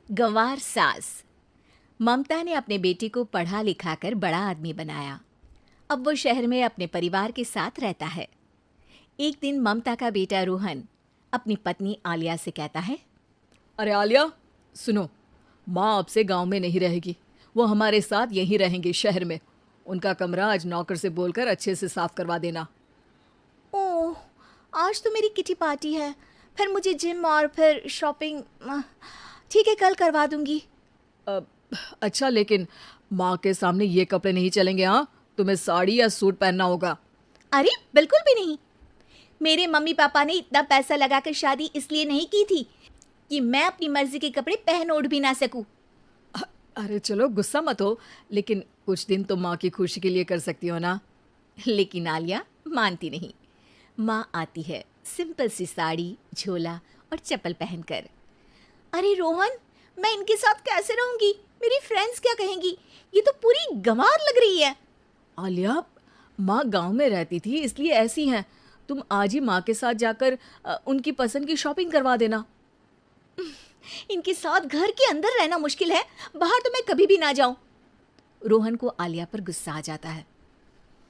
गंवार सास। ममता ने अपने बेटे को पढ़ा लिखाकर बड़ा आदमी बनाया। अब वो शहर में अपने परिवार के साथ रहता है। एक दिन ममता का बेटा रोहन अपनी पत्नी आलिया से कहता है, अरे आलिया, सुनो, माँ अब से गांव में नहीं रहेगी। वो हमारे साथ यहीं रहेंगे शहर में। उनका कमरा आज नौकर से बोलकर अच्छे से साफ करवा देना। ओह, आज तो मेरी किटी पार्टी है, फिर मुझे जिम और फिर शॉपिंग। ठीक है, कल करवा दूंगी। अच्छा, लेकिन माँ के सामने ये कपड़े नहीं चलेंगे। हाँ, तुम्हें साड़ी या सूट पहनना होगा। अरे बिल्कुल भी नहीं। मेरे मम्मी पापा ने इतना पैसा लगाकर शादी इसलिए नहीं की थी कि मैं अपनी मर्जी के कपड़े पहन ओढ़ भी ना सकूं। अरे चलो, गुस्सा मत हो, लेकिन कुछ दिन तो माँ की खुशी के लिए कर सकती हो ना। लेकिन आलिया मानती नहीं। माँ आती है सिंपल सी साड़ी, झोला और चप्पल पहनकर। अरे रोहन, मैं इनके साथ कैसे रहूंगी? मेरी फ्रेंड्स क्या कहेंगी? ये तो पूरी गंवार लग रही है। आलिया, माँ गांव में रहती थी इसलिए ऐसी हैं। तुम आज ही माँ के साथ जाकर उनकी पसंद की शॉपिंग करवा देना। इनके साथ घर के अंदर रहना मुश्किल है, बाहर तो मैं कभी भी ना जाऊं। रोहन को आलिया पर गुस्सा आ जाता है।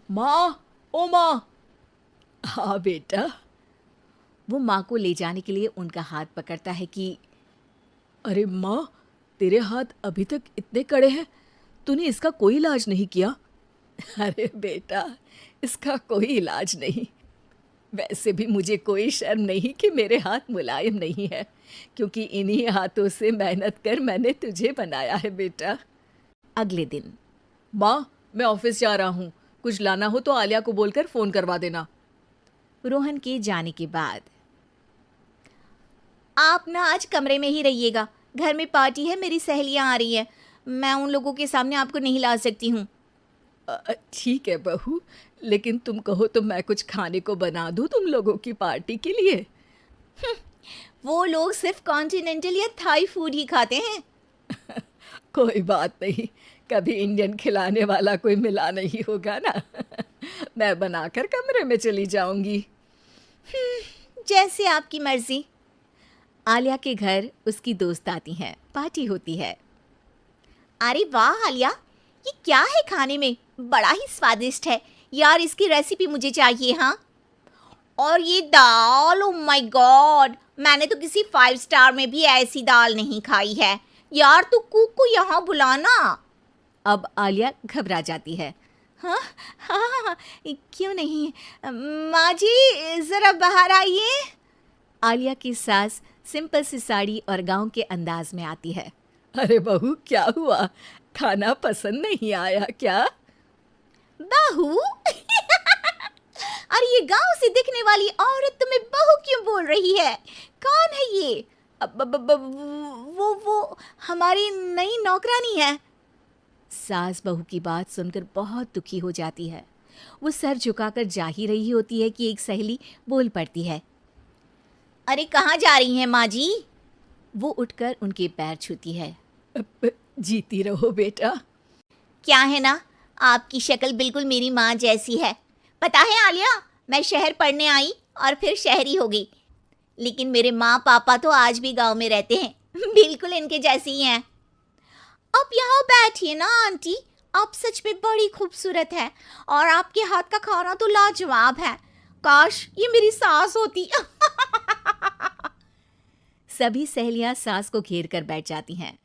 माँ, ओ माँ। हाँ बेटा। वो माँ को ले जाने के लिए उनका हाथ पकड़ता है कि अरे माँ, तेरे हाथ अभी तक इतने कड़े हैं, तूने इसका कोई इलाज नहीं किया? अरे बेटा, इसका कोई इलाज नहीं। वैसे भी मुझे कोई शर्म नहीं कि मेरे हाथ मुलायम नहीं है, क्योंकि इन्हीं हाथों से मेहनत कर मैंने तुझे बनाया है बेटा। अगले दिन। माँ, मैं ऑफिस जा रहा हूँ। कुछ लाना हो तो आलिया को बोलकर फ़ोन करवा देना। रोहन के जाने के बाद, आप ना आज कमरे में ही रहिएगा, घर में पार्टी है, मेरी सहेलियां आ रही हैं, मैं उन लोगों के सामने आपको नहीं ला सकती हूँ। ठीक है बहू, लेकिन तुम कहो तो मैं कुछ खाने को बना दूँ तुम लोगों की पार्टी के लिए। वो लोग सिर्फ कॉन्टिनेंटल या थाई फूड ही खाते हैं। कोई बात नहीं, कभी इंडियन खिलाने वाला कोई मिला नहीं होगा ना। मैं बनाकर कमरे में चली जाऊंगी। जैसे आपकी मर्जी। आलिया के घर उसकी दोस्त आती हैं, पार्टी होती है। अरे वाह आलिया, ये क्या है खाने में? बड़ा ही स्वादिष्ट है यार, इसकी रेसिपी मुझे चाहिए। हाँ, और ये दाल, ओ माय गॉड, मैंने तो किसी 5 स्टार में भी ऐसी दाल नहीं खाई है यार। तू कुक को यहाँ बुलाना। अब आलिया घबरा जाती है। हाँ हाँ, क्यों नहीं, माँ जी ज़रा बाहर आइए। आलिया की सास सिंपल सी साड़ी और गांव के अंदाज में आती है। अरे बहू, क्या हुआ? खाना पसंद नहीं आया क्या? बहू? अरे ये गांव से दिखने वाली औरत तुम्हें बहू क्यों बोल रही है? कौन है ये? वो हमारी नई नौकरानी है। सास बहू की बात सुनकर बहुत दुखी हो जाती है। वो सर झुकाकर जा ही रही होती है कि एक सहेली बोल पड़ती है। अरे कहाँ जा रही हैं माँ जी? वो उठकर उनके पैर छूती है। जीती रहो बेटा। क्या है ना, आपकी शक्ल बिल्कुल मेरी माँ जैसी है। पता है आलिया, मैं शहर पढ़ने आई और फिर शहरी हो गई, लेकिन मेरे माँ पापा तो आज भी गांव में रहते हैं, बिल्कुल इनके जैसे ही हैं। आप यहाँ बैठिए ना आंटी, आप सच में बड़ी खूबसूरत है और आपके हाथ का खाना तो लाजवाब है। काश ये मेरी सास होती। सभी सहेलियां सास को घेर कर बैठ जाती हैं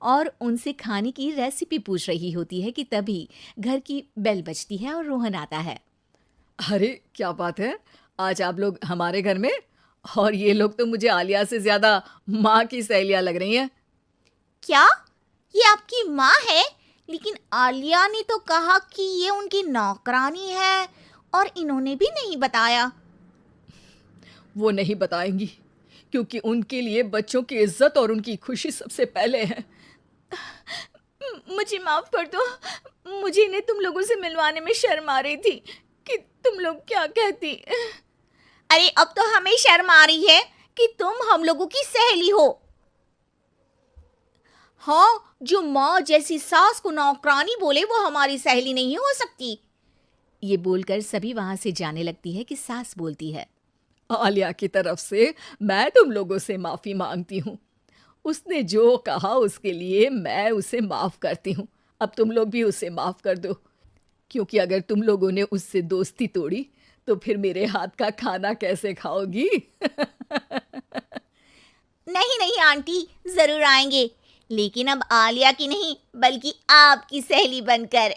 और उनसे खाने की रेसिपी पूछ रही होती है कि तभी घर की बेल बजती है और रोहन आता है। अरे क्या बात है, आज आप लोग हमारे घर में? और ये लोग तो मुझे आलिया से ज़्यादा माँ की सहेलियाँ लग रही हैं। क्या ये आपकी माँ है? लेकिन आलिया ने तो कहा कि ये उनकी नौकरानी है और इन्होंने भी नहीं बताया। वो नहीं बताएंगी, क्योंकि उनके लिए बच्चों की इज्जत और उनकी खुशी सबसे पहले है। मुझे माफ कर दो, मुझे इन्हें तुम लोगों से मिलवाने में शर्म आ रही थी कि तुम लोग क्या कहती। अरे अब तो हमें शर्म आ रही है कि तुम हम लोगों की सहेली हो। हाँ, जो माँ जैसी सास को नौकरानी बोले वो हमारी सहेली नहीं हो सकती। ये बोलकर सभी वहां से जाने लगती है कि सास बोलती है। आलिया की तरफ से मैं तुम लोगों से माफ़ी मांगती हूँ। उसने जो कहा उसके लिए मैं उसे माफ़ करती हूँ। अब तुम लोग भी उसे माफ़ कर दो, क्योंकि अगर तुम लोगों ने उससे दोस्ती तोड़ी तो फिर मेरे हाथ का खाना कैसे खाओगी? नहीं नहीं आंटी, जरूर आएंगे, लेकिन अब आलिया की नहीं बल्कि आपकी सहेली बनकर।